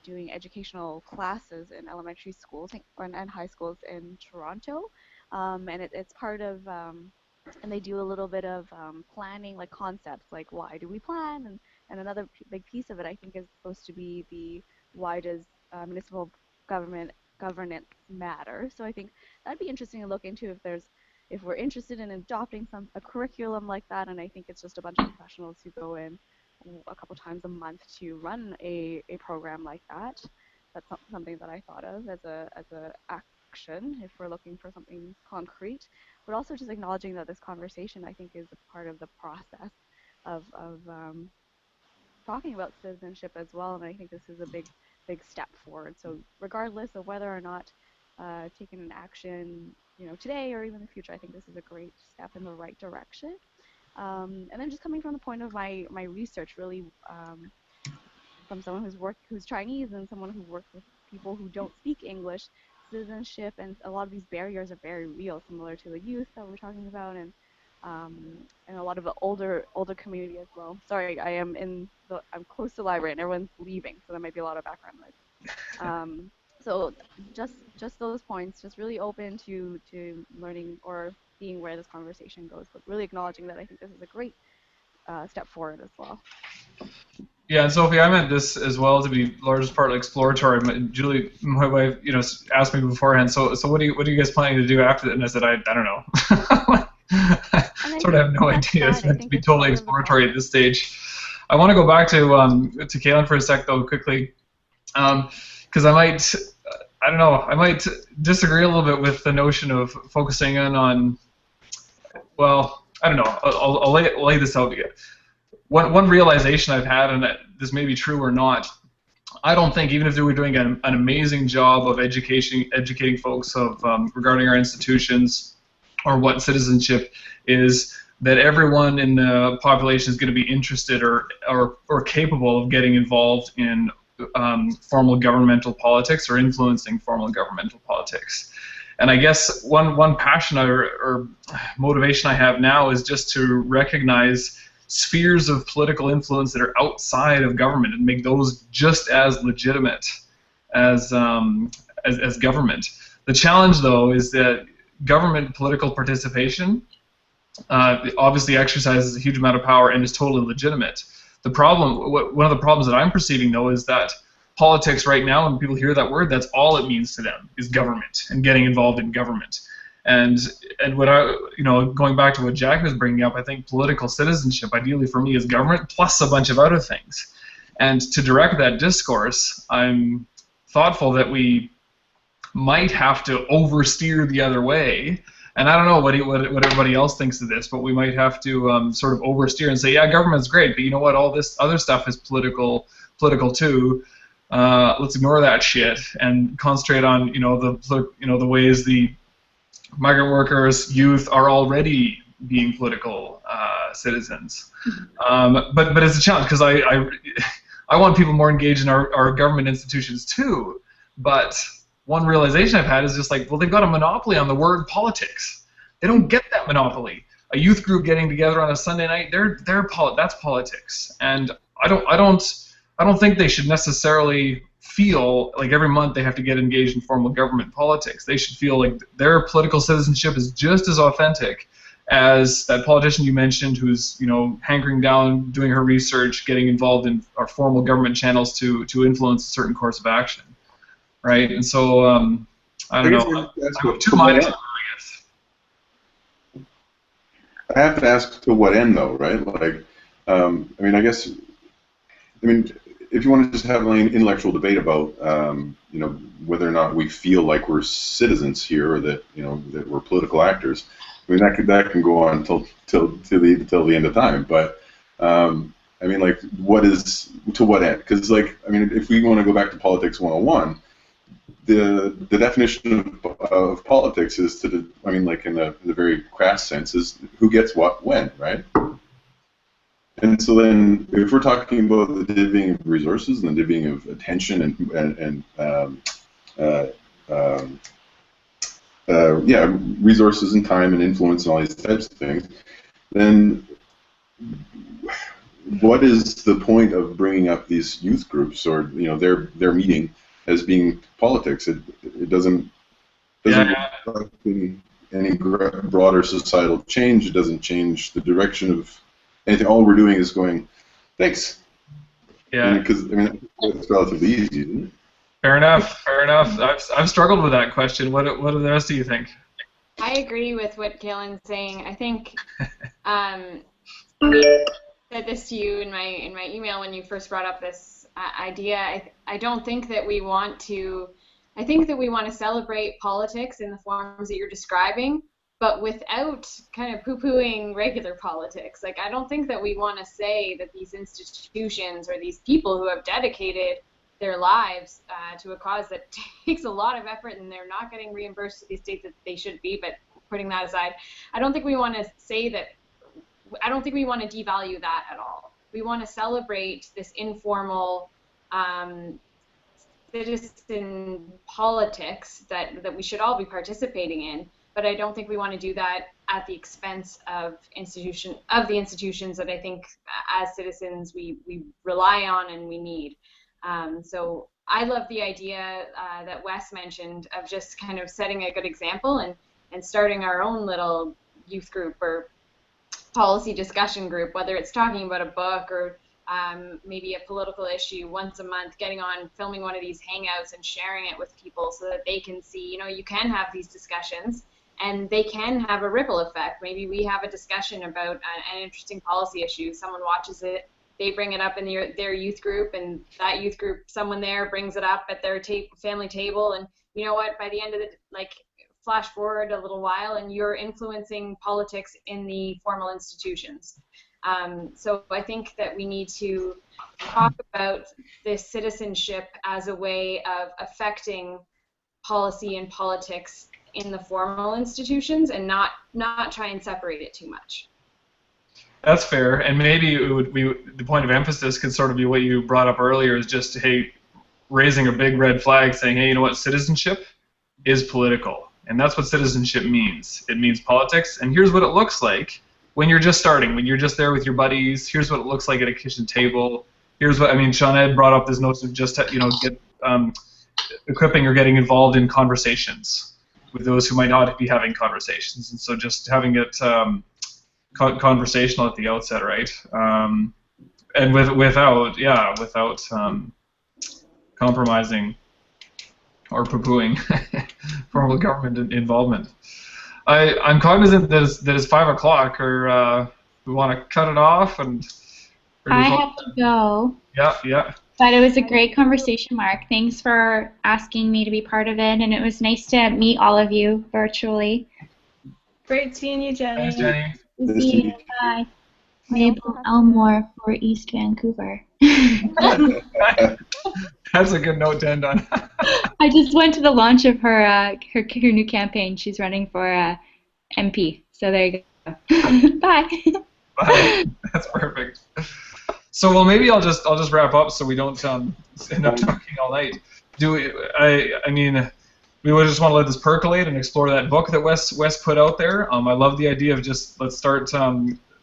doing educational classes in elementary schools and high schools in Toronto, and it's part of, and they do a little bit of planning, like concepts, like why do we plan, and another big piece of it I think is supposed to be the why does municipal governance matter. So I think that'd be interesting to look into if we're interested in adopting a curriculum like that, and I think it's just a bunch of professionals who go in a couple times a month to run a program like that. That's something that I thought of as a action if we're looking for something concrete, but also just acknowledging that this conversation I think is a part of the process of talking about citizenship as well, and I think this is a big step forward. So regardless of whether or not taking an action, today or even in the future, I think this is a great step in the right direction. And then just coming from the point of my research, really, from someone who's Chinese and someone who works with people who don't speak English, citizenship and a lot of these barriers are very real, similar to the youth that we're talking about, and a lot of the older community as well. Sorry, I'm close to the library and everyone's leaving, so there might be a lot of background noise. So just those points, just really open to learning or seeing where this conversation goes, but really acknowledging that I think this is a great step forward as well. Yeah, and Sophie, I meant this as well to be largest part exploratory. Julie, my wife, asked me beforehand. So what are you guys planning to do after that? And I said, I don't know. I sort of have no idea. It's meant to be totally exploratory at this stage. I want to go back to Kaylin for a sec though, quickly, because I might disagree a little bit with the notion of focusing in on. Well, I don't know. I'll lay this out again. One realization I've had, and this may be true or not, I don't think, even if they were doing an amazing job of educating folks regarding our institutions or what citizenship is, that everyone in the population is going to be interested or capable of getting involved in formal governmental politics or influencing formal governmental politics. And I guess one passion or motivation I have now is just to recognize spheres of political influence that are outside of government and make those just as legitimate as government. The challenge, though, is that government political participation obviously exercises a huge amount of power and is totally legitimate. The problem, one of the problems that I'm perceiving, though, is that politics right now, when people hear that word, that's all it means to them is government and getting involved in government. And what going back to what Jack was bringing up, I think political citizenship, ideally for me, is government plus a bunch of other things. And to direct that discourse, I'm thoughtful that we might have to oversteer the other way. And I don't know what everybody else thinks of this, but we might have to sort of oversteer and say, yeah, government's great, but you know what? All this other stuff is political too. Let's ignore that shit and concentrate on the ways the migrant workers, youth are already being political citizens. But it's a challenge because I want people more engaged in our government institutions too. But one realization I've had is just like, well, they've got a monopoly on the word politics. They don't get that monopoly. A youth group getting together on a Sunday night, that's politics. And I don't think they should necessarily feel like every month they have to get engaged in formal government politics. They should feel like their political citizenship is just as authentic as that politician you mentioned who's hankering down, doing her research, getting involved in our formal government channels to influence a certain course of action. Right, and so I don't know. I'm too minded, I guess. I have to ask to what end, though, right? Like, I guess, if you want to just have an intellectual debate about, whether or not we feel like we're citizens here, or that that we're political actors, that can go on till the end of time. But like, what is to what end? Because if we want to go back to Politics 101. The definition of politics is in the very crass sense, is who gets what when, right? And so then, if we're talking about the divvying of resources and the divvying of attention and resources and time and influence and all these types of things, then what is the point of bringing up these youth groups or their meeting as being politics? It doesn't reflect any broader societal change. It doesn't change the direction of anything. All we're doing is going, thanks. Yeah. Because it's relatively easy, isn't it? Fair enough. I've struggled with that question. What do the rest of you think? I agree with what Kaelin's saying. I think I said this to you in my email when you first brought up this idea. I don't think that we want to. I think that we want to celebrate politics in the forms that you're describing, but without kind of poo-pooing regular politics. Like, I don't think that we want to say that these institutions or these people who have dedicated their lives to a cause that takes a lot of effort and they're not getting reimbursed to the extent that they should be, but putting that aside, I don't think we want to say that. I don't think we want to devalue that at all. We want to celebrate this informal citizen politics that we should all be participating in, but I don't think we want to do that at the expense of the institutions that I think as citizens we rely on and we need. So I love the idea that Wes mentioned of just kind of setting a good example and starting our own little youth group or policy discussion group, whether it's talking about a book or maybe a political issue once a month, getting on, filming one of these hangouts and sharing it with people so that they can see, you can have these discussions and they can have a ripple effect. Maybe we have a discussion about an interesting policy issue, someone watches it, they bring it up in their youth group, and that youth group, someone there brings it up at their family table, and you know what, by the end of flash forward a little while and you're influencing politics in the formal institutions. So I think that we need to talk about this citizenship as a way of affecting policy and politics in the formal institutions and not try and separate it too much. That's fair, and maybe the point of emphasis could sort of be what you brought up earlier, is just, hey, raising a big red flag saying, hey, you know what, citizenship is political. And that's what citizenship means. It means politics, and here's what it looks like when you're just starting, when you're just there with your buddies. Here's what it looks like at a kitchen table. Here's what, I mean, Sean Ed brought up this notion of just, get equipping or getting involved in conversations with those who might not be having conversations. And so just having it conversational at the outset, right? And without compromising or poo-pooing formal government involvement. I'm cognizant that it's 5 o'clock, or we want to cut it off. I have to go. Yeah. But it was a great conversation, Mark. Thanks for asking me to be part of it, and it was nice to meet all of you virtually. Great seeing you, Jenny. Thanks, Jenny. See you. Bye. Mabel Elmore for East Vancouver. That's a good note to end on. I just went to the launch of her new campaign. She's running for MP. So there you go. Bye. Bye. That's perfect. So, well, maybe I'll just wrap up so we don't end up talking all night. I mean, we would just want to let this percolate and explore that book that Wes put out there. I love the idea of just let's start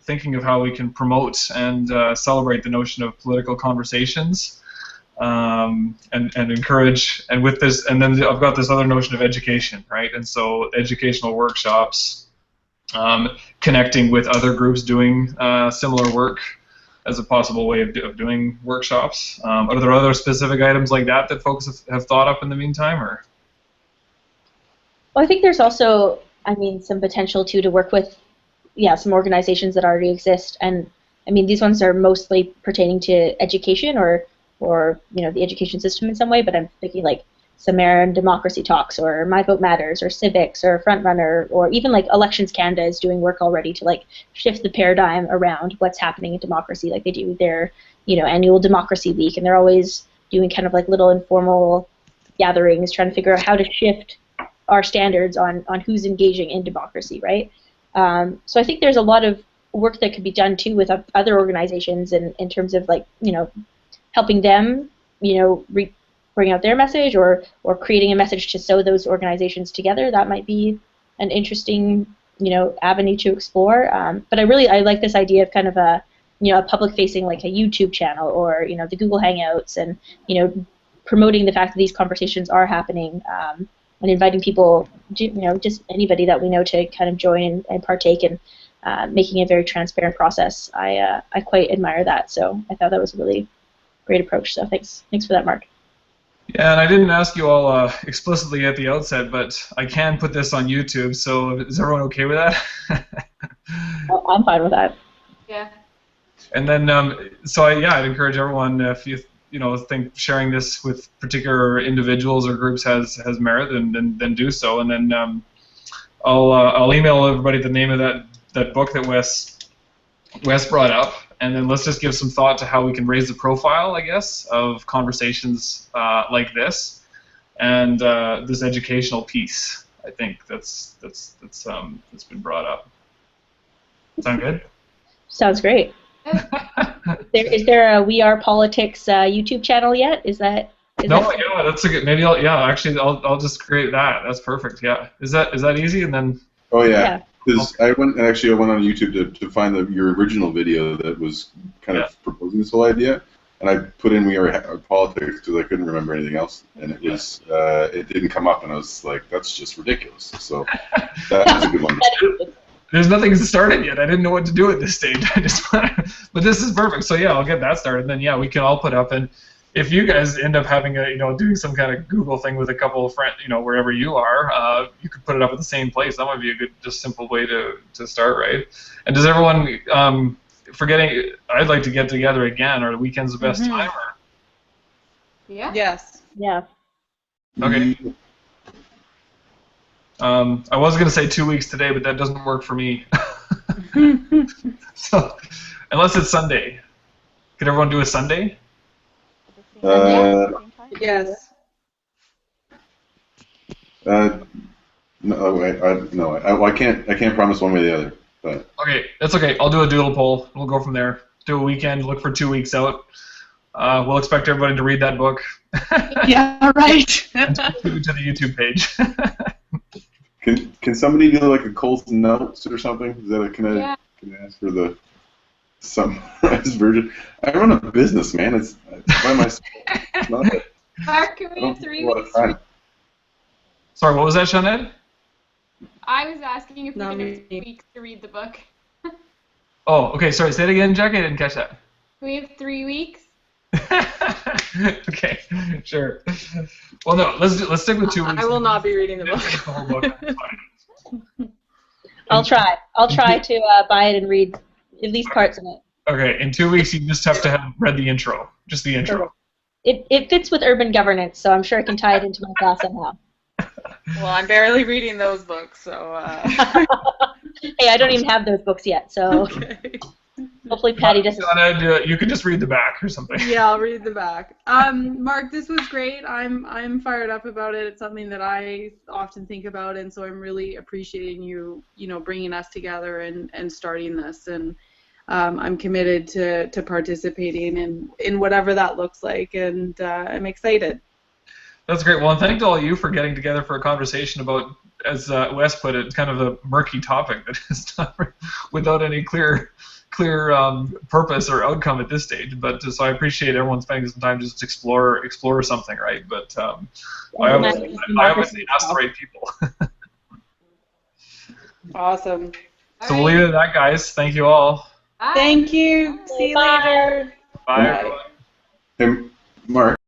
thinking of how we can promote and celebrate the notion of political conversations, and encourage. And with this, and then I've got this other notion of education, right? And so educational workshops, connecting with other groups doing similar work as a possible way of doing workshops. Are there other specific items like that folks have thought up in the meantime, or? Well, I think there's also, I mean, some potential to work with, some organizations that already exist, and I mean, these ones are mostly pertaining to education or the education system in some way. But I'm thinking like Samaritan Democracy Talks, or My Vote Matters, or Civics, or Frontrunner, or even like Elections Canada is doing work already to like shift the paradigm around what's happening in democracy. Like they do their annual Democracy Week, and they're always doing kind of like little informal gatherings, trying to figure out how to shift our standards on who's engaging in democracy, right? So I think there's a lot of work that could be done too with other organizations in terms of like helping them bring out their message, or creating a message to sew those organizations together. That might be an interesting avenue to explore. But I like this idea of kind of a public facing, like a YouTube channel, or the Google Hangouts, and promoting the fact that these conversations are happening. And inviting people, just anybody that we know, to kind of join and partake, and making a very transparent process. I quite admire that. So I thought that was a really great approach. So thanks for that, Mark. Yeah, and I didn't ask you all explicitly at the outset, but I can put this on YouTube. So is everyone okay with that? I'm fine with that. Yeah. And then, I'd encourage everyone, if you think sharing this with particular individuals or groups has merit, then do so. And then I'll email everybody the name of that book that Wes brought up, and then let's just give some thought to how we can raise the profile, I guess, of conversations like this, and this educational piece. I think that's been brought up. Sound good? Sounds great. Is there a We Are Politics YouTube channel yet? Yeah, that's a good. Maybe I'll just create that. That's perfect. Yeah, is that easy? And then. Oh yeah, because I went on YouTube to find your original video that was kind of proposing this whole idea, and I put in We Are Politics because I couldn't remember anything else, and it was it didn't come up, and I was like, that's just ridiculous. So that's a good one. There's nothing started yet. I didn't know what to do at this stage. But this is perfect. So yeah, I'll get that started. And then we can all put up. And if you guys end up having doing some kind of Google thing with a couple of friends, wherever you are, you could put it up at the same place. That might be a good, just simple way to start, right? And does everyone I'd like to get together again. Are the weekends the best time? Or? Yeah. Yes. Yeah. Okay. I was going to say 2 weeks today, but that doesn't work for me. So, unless it's Sunday. Could everyone do a Sunday? Yes. No, I can't promise one way or the other. But. Okay, that's okay. I'll do a doodle poll. We'll go from there. Do a weekend. Look for 2 weeks out. We'll expect everybody to read that book. Yeah, right. And contribute to the YouTube page. Can somebody do like a Coles Notes or something? Is that can I ask for the summarized version? I run a business, man. It's by myself. It's not a, Mark, can we have 3 weeks? Sorry, what was that, Sinead? I was asking if we Not could have me. 3 weeks to read the book. Oh, okay. Sorry. Say it again, Jackie. I didn't catch that. Can we have 3 weeks? Okay, sure. Well, no. Let's stick with 2 weeks. I will not be reading the book. The whole book. That's fine. I'll try. I'll try to buy it and read at least parts of it. Okay. In 2 weeks, you just have to have read the intro. Just the intro. It fits with urban governance, so I'm sure I can tie it into my class somehow. Well, I'm barely reading those books, so. Hey, I don't even have those books yet, so Okay. hopefully Patty doesn't. You can just read the back or something. Yeah, I'll read the back. Mark, this was great. I'm fired up about it. It's something that I often think about, and so I'm really appreciating you bringing us together and starting this. And I'm committed to participating in whatever that looks like, and I'm excited. That's great. Well, and thank all of you for getting together for a conversation about, as Wes put it, kind of a murky topic that is not without any clear purpose or outcome at this stage. But so I appreciate everyone spending some time to just explore something, right? But I obviously asked the right people. Awesome. So we'll leave it at that, guys. Thank you all. Thank you. See you later. Bye. Hey, Mark.